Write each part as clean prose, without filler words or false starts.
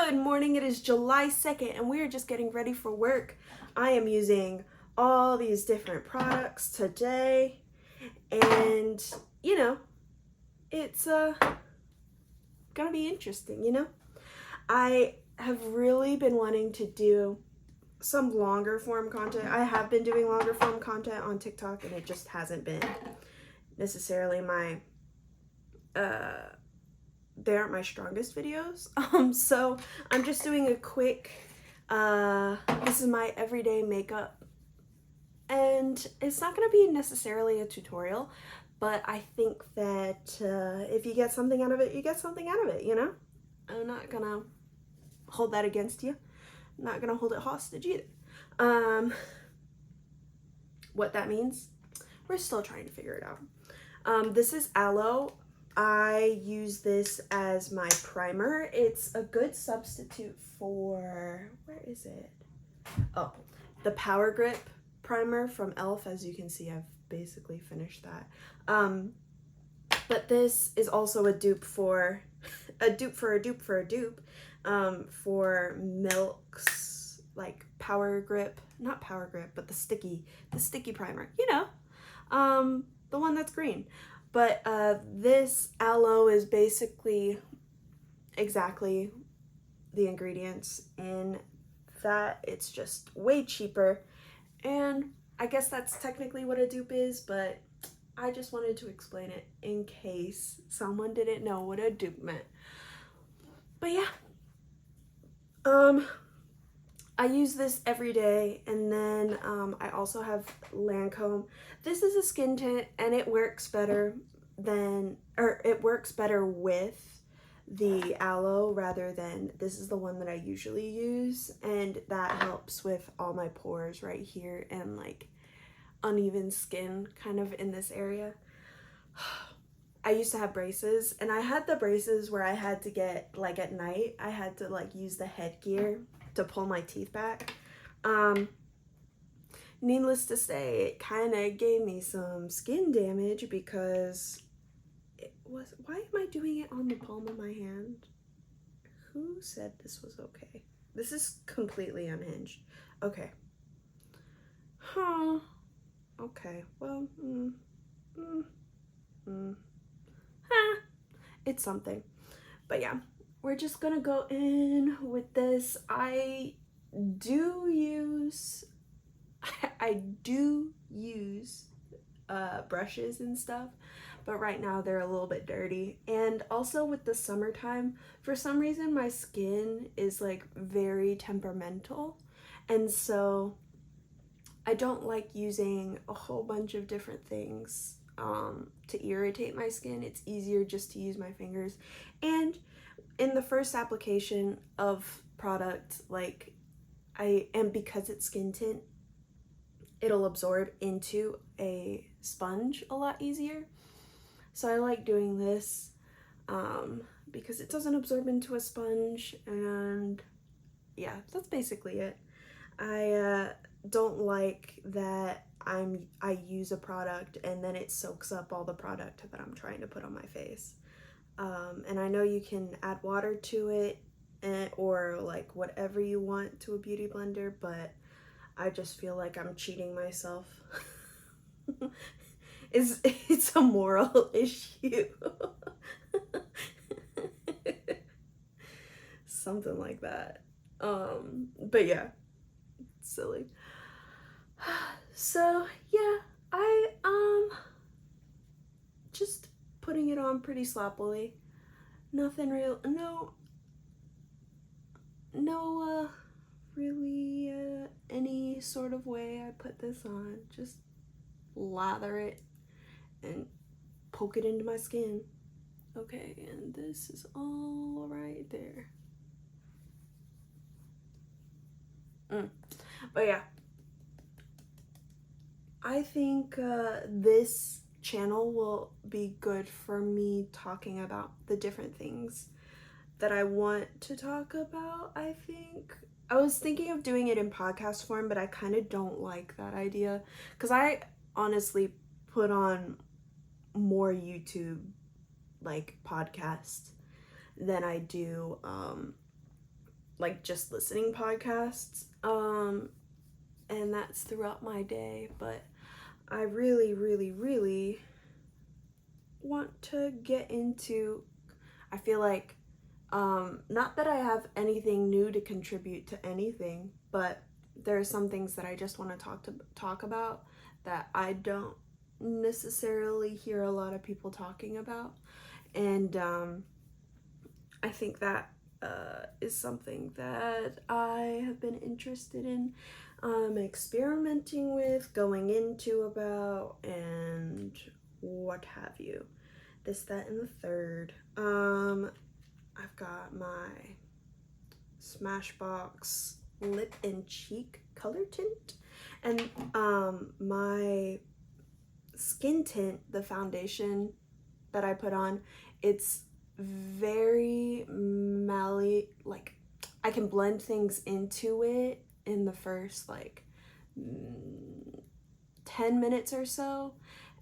Good morning, it is July 2nd and we are just getting ready for work. I am using all these different products today and, it's gonna be interesting. I have really been wanting to do some longer form content. I have been doing longer form content on TikTok and it just hasn't been necessarily they aren't my strongest videos. So I'm just doing a quick, this is my everyday makeup. And it's not going to be necessarily a tutorial, but I think that if you get something out of it, you get something out of it, I'm not going to hold that against you. I'm not going to hold it hostage either. What that means, we're still trying to figure it out. This is aloe. I use this as my primer. It's a good substitute for, where is it? Oh, the Power Grip primer from e.l.f. As you can see, I've basically finished that. But this is also a dupe for a dupe for a dupe for a dupe for Milk's like Power Grip, not Power Grip, but the sticky primer, the one that's green. But this aloe is basically exactly the ingredients in that. It's just way cheaper, and I guess that's technically what a dupe is, but I just wanted to explain it in case someone didn't know what a dupe meant. But yeah, I use this every day, and then I also have Lancome. This is a skin tint, and it works better with the aloe rather than, this is the one that I usually use, and that helps with all my pores right here and like uneven skin kind of in this area. I used to have braces, and I had the braces where I had to get, like at night, I had to like use the headgear to pull my teeth back. Needless to say, it kind of gave me some skin damage because why am I doing it on the palm of my hand? Who said this was okay? This is completely unhinged. Okay. Huh. Okay, well, it's something. But yeah, we're just gonna go in with this. I do use brushes and stuff, but right now they're a little bit dirty. And also with the summertime, for some reason my skin is like very temperamental, and so I don't like using a whole bunch of different things to irritate my skin. It's easier just to use my fingers. And in the first application of product, like because it's skin tint, it'll absorb into a sponge a lot easier. So I like doing this because it doesn't absorb into a sponge, and yeah, that's basically it. I don't like that I use a product and then it soaks up all the product that I'm trying to put on my face. And I know you can add water to it or like whatever you want to a beauty blender, but I just feel like I'm cheating myself. It's a moral issue. Something like that. But yeah, it's silly. So yeah, I just putting it on pretty sloppily. Nothing real, no really any sort of way I put this on. Just lather it and poke it into my skin. Okay, and this is all right there. But yeah, I think this channel will be good for me talking about the different things that I want to talk about. I think I was thinking of doing it in podcast form, but I kind of don't like that idea because I honestly put on more YouTube like podcasts than I do like just listening podcasts, and that's throughout my day. But I really, really, really want to get into, I feel like, not that I have anything new to contribute to anything, but there are some things that I just want to talk about that I don't necessarily hear a lot of people talking about. And I think that is something that I have been interested in experimenting with, going into about, and what have you. This, that, and the third. I've got my Smashbox lip and cheek color tint, and my skin tint, the foundation that I put on, it's very like I can blend things into it in the first like 10 minutes or so,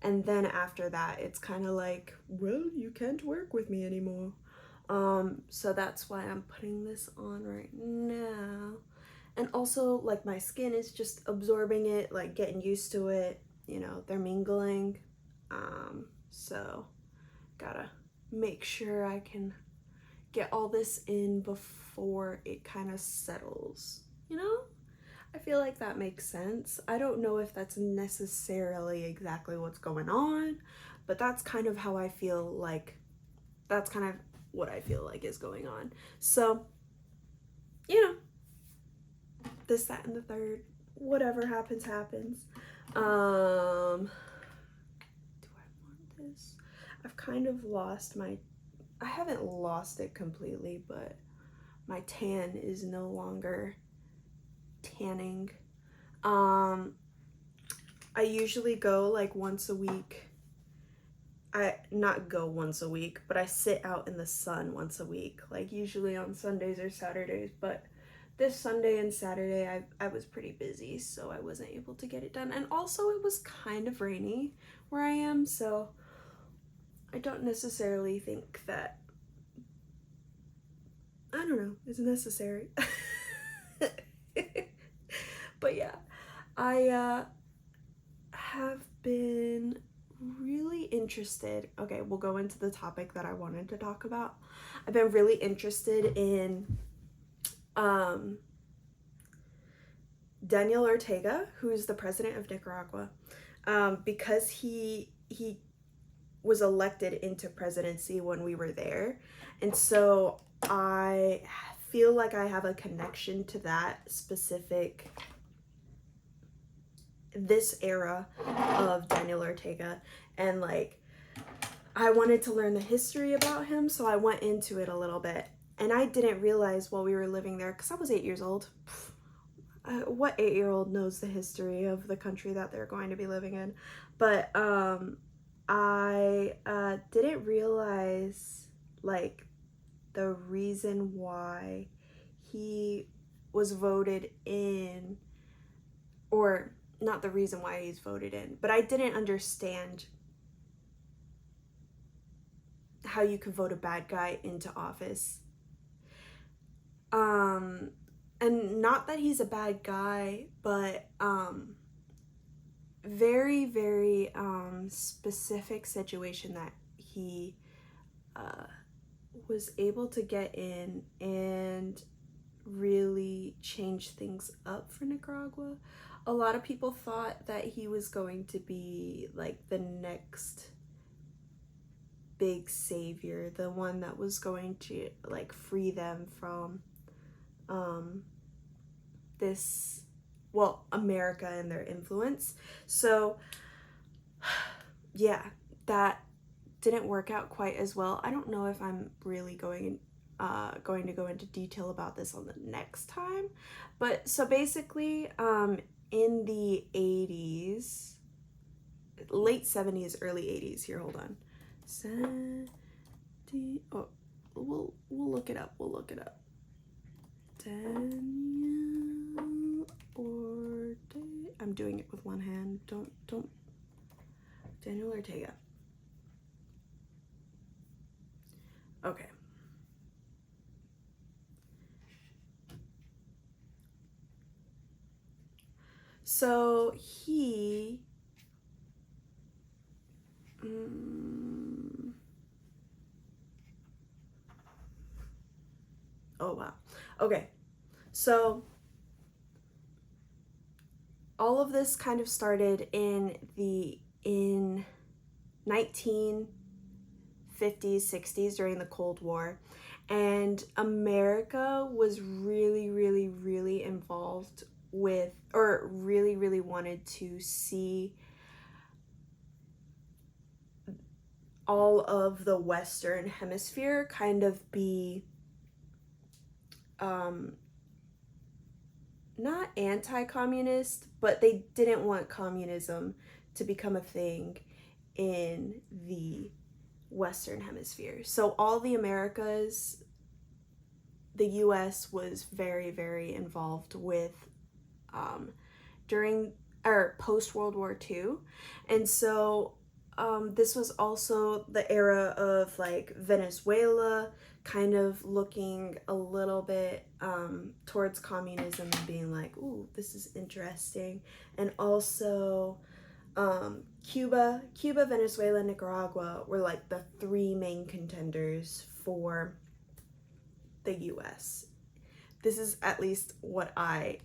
and then after that it's kind of like, well, you can't work with me anymore. So that's why I'm putting this on right now. And also, like, my skin is just absorbing it, like getting used to it, you know, they're mingling. So gotta make sure I can get all this in before it kind of settles, you know? I feel like that makes sense. I don't know if that's necessarily exactly what's going on, but that's kind of how I feel like, that's kind of what I feel like is going on. So, you know, this, that, and the third, whatever happens, happens. Do I want this? I've kind of lost my, I haven't lost it completely, but my tan is no longer tanning. I usually go like once a week. I not go once a week, but I sit out in the sun once a week, like usually on Sundays or Saturdays. But this Sunday and Saturday I was pretty busy, so I wasn't able to get it done. And also it was kind of rainy where I am, so I don't necessarily think that, I don't know, it's necessary. But yeah, I have been really interested. Okay, we'll go into the topic that I wanted to talk about. I've been really interested in Daniel Ortega, who's the president of Nicaragua, because he was elected into presidency when we were there, and so I feel like I have a connection to that specific, this era of Daniel Ortega, and like I wanted to learn the history about him, so I went into it a little bit. And I didn't realize while we were living there, because I was 8 years old. What 8-year-old knows the history of the country that they're going to be living in? But I didn't realize like the reason why he was voted in, or not the reason why he's voted in, but I didn't understand how you could vote a bad guy into office. And not that he's a bad guy, but very, very specific situation that he was able to get in and really change things up for Nicaragua. A lot of people thought that he was going to be like the next big savior, the one that was going to like free them from this, well, America and their influence. So yeah, that didn't work out quite as well. I don't know if I'm really going to go into detail about this on the next time, but so basically in the 80s, late 70s, early 80s, here, hold on, 70, oh, we'll look it up, Daniel Ortega, I'm doing it with one hand, don't, Daniel Ortega. Okay. So he mm, oh wow. Okay. So all of this kind of started in 1950s, 60s during the Cold War. And America was really, really, really involved with, or really, really wanted to see all of the Western Hemisphere kind of be um, not anti-communist, but they didn't want communism to become a thing in the Western Hemisphere. So all the Americas, the US was very, very involved with during or post World War II. And so this was also the era of like Venezuela kind of looking a little bit towards communism and being like, ooh, this is interesting. And also Cuba, Venezuela, Nicaragua were like the three main contenders for the US. This is at least what I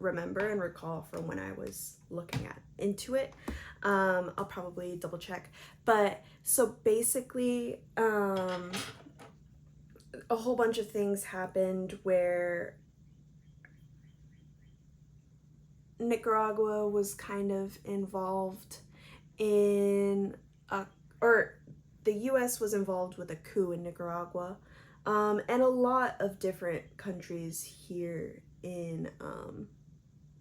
remember and recall from when I was looking into it. I'll probably double check. But so basically, a whole bunch of things happened where Nicaragua was kind of involved in a, or the US was involved with a coup in Nicaragua. And a lot of different countries here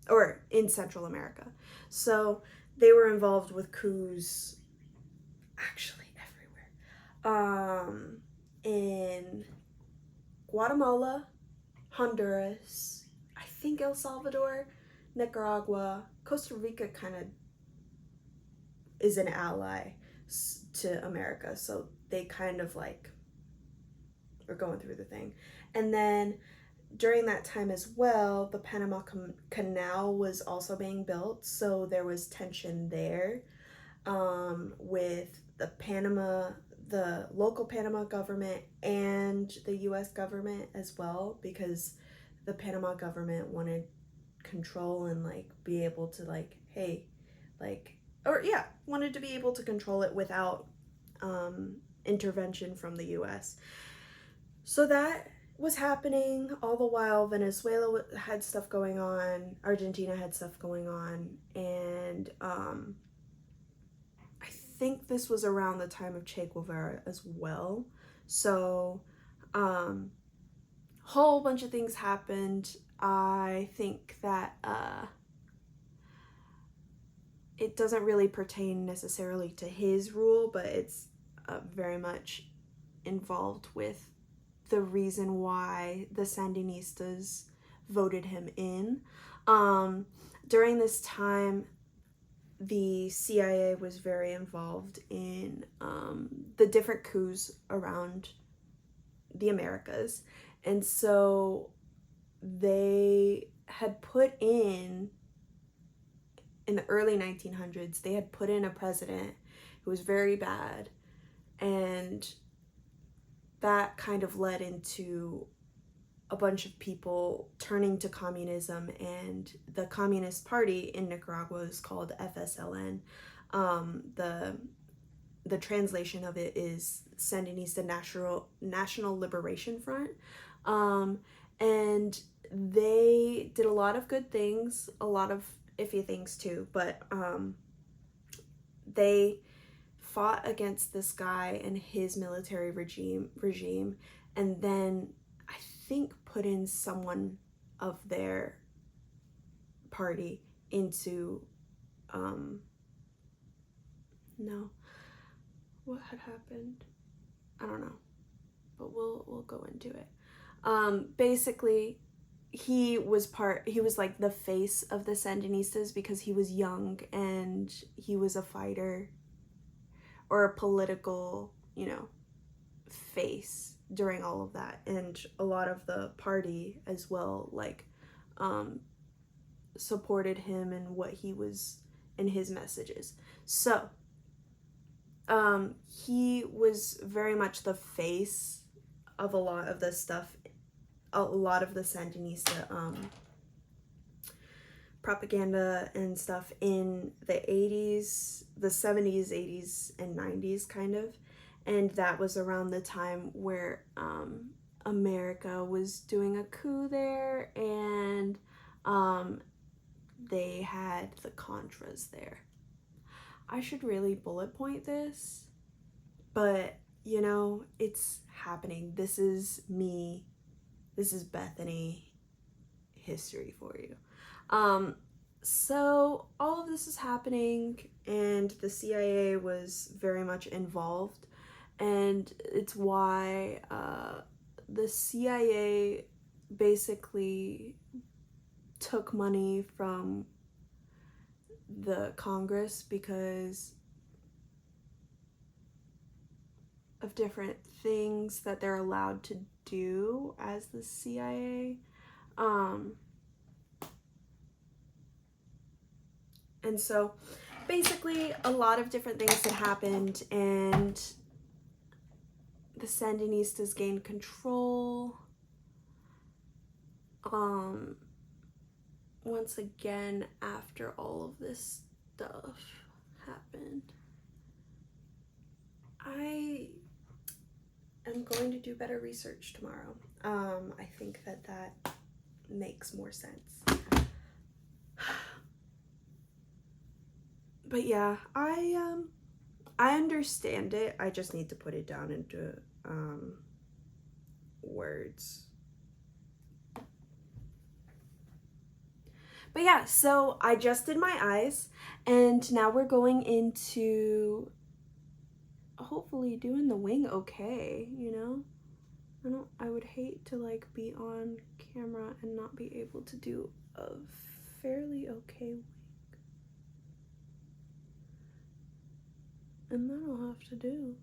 or in Central America. So they were involved with coups actually everywhere. In Guatemala, Honduras, I think El Salvador, Nicaragua, Costa Rica kind of is an ally to America. So they kind of like are going through the thing. And then during that time as well, the Panama Canal was also being built, so there was tension there with the local Panama government and the U.S. government as well, because the Panama government wanted control and like be able to like, hey, like, or yeah, wanted to be able to control it without intervention from the U.S. So that was happening all the while. Venezuela had stuff going on, Argentina had stuff going on, and I think this was around the time of Che Guevara as well. So whole bunch of things happened. I think that it doesn't really pertain necessarily to his rule, but it's very much involved with the reason why the Sandinistas voted him in. During this time, the CIA was very involved in the different coups around the Americas. And so they had put in the early 1900s, they had put in a president who was very bad. And that kind of led into a bunch of people turning to communism, and the Communist Party in Nicaragua is called FSLN. The translation of it is Sandinista National Liberation Front. And they did a lot of good things, a lot of iffy things too, but they fought against this guy and his military regime, and then I think put in someone of their party into no, what had happened, I don't know, but we'll go into it. Basically he was like the face of the Sandinistas because he was young and he was a fighter or a political, face during all of that. And a lot of the party as well, like, supported him and what he was in his messages. So he was very much the face of a lot of the stuff, a lot of the Sandinista propaganda and stuff in the 80s, the 70s, 80s, and 90s kind of. And that was around the time where America was doing a coup there, and they had the Contras there. I should really bullet point this, but you know, it's happening. This is me. This is Bethany history for you. So all of this is happening, and the CIA was very much involved, and it's why the CIA basically took money from the Congress because of different things that they're allowed to do as the CIA. And so basically a lot of different things had happened, and the Sandinistas gained control. Once again, after all of this stuff happened, I am going to do better research tomorrow. I think that makes more sense. But yeah, I understand it. I just need to put it down into words. But yeah, so I just did my eyes, and now we're going into hopefully doing the wing okay, you know? I would hate to like be on camera and not be able to do a fairly okay wing. And that I'll have to do.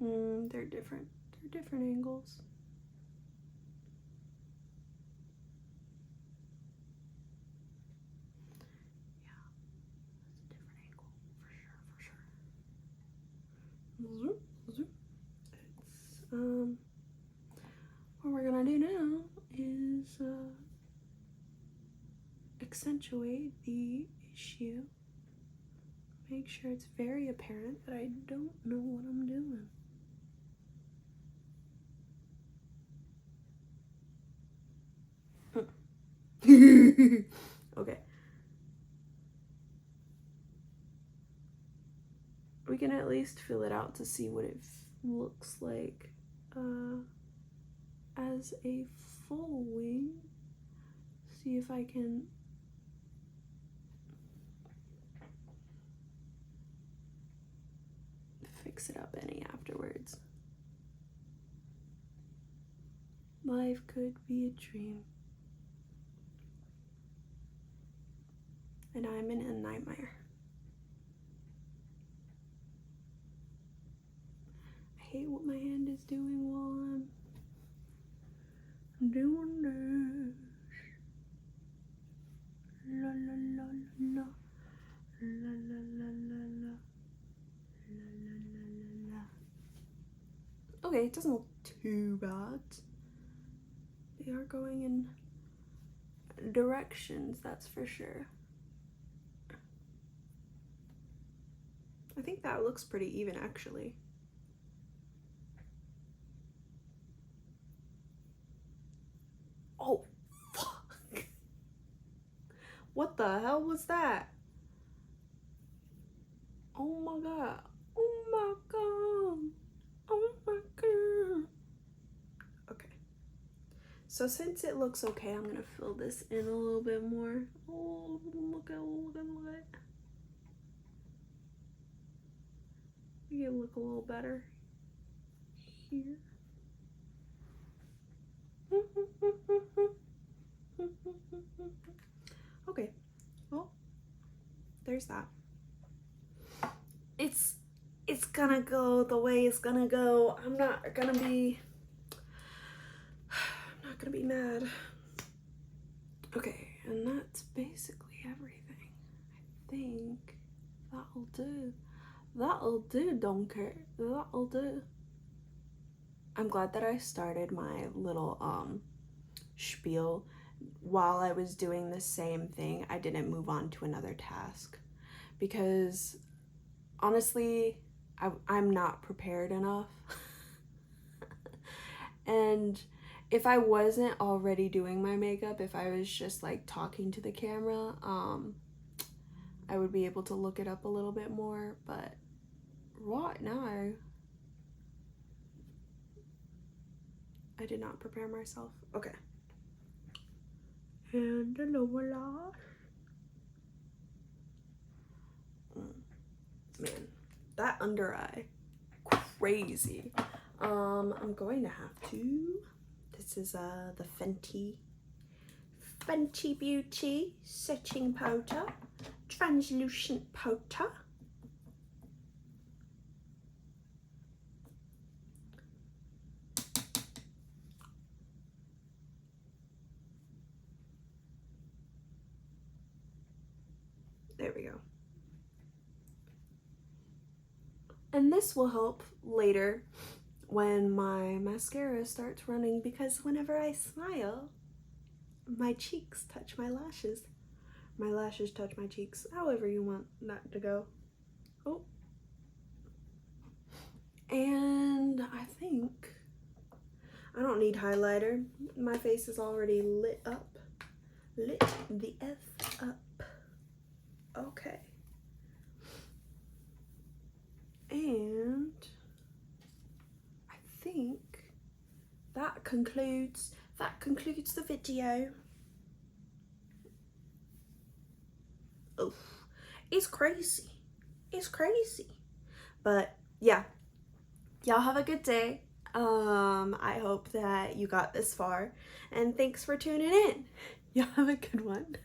They're different. They're different angles. Yeah, it's a different angle for sure. It's what we're gonna do now is accentuate the issue. Make sure it's very apparent that I don't know what I'm doing. Okay. We can at least fill it out to see what it looks like as a full wing. See if I can fix it up any afterwards. Life could be a dream, and I'm in a nightmare. I hate what my hand is doing while I'm doing this. La la la la la la la la la la la la la. Okay, it doesn't look too bad. They are going in directions, that's for sure. I think that looks pretty even, actually. Oh, fuck. What the hell was that? Oh my god. Oh my god. Oh my god. Okay. So since it looks okay, I'm gonna fill this in a little bit more. Oh, look at. Make it look a little better here. Okay, well, there's that. It's gonna go the way it's gonna go. I'm not gonna be gonna be mad. Okay, and that's basically everything. I think that'll do. That'll do, Donker. That'll do. I'm glad that I started my little spiel while I was doing the same thing. I didn't move on to another task because honestly, I'm not prepared enough. And if I wasn't already doing my makeup, if I was just like talking to the camera, I would be able to look it up a little bit more, but right now I did not prepare myself. Okay. And the lower lash. Man, that under eye, crazy. I'm going to have to. This is the Fenty Beauty setting powder, translucent powder. There we go. And this will help later when my mascara starts running, because whenever I smile, my cheeks touch my lashes. My lashes touch my cheeks, however you want that to go. Oh. And I think I don't need highlighter. My face is already lit up. Lit the F up. Okay. And I think that concludes the video. Oh, it's crazy. It's crazy. But yeah, y'all have a good day. I hope that you got this far, and thanks for tuning in. Y'all have a good one.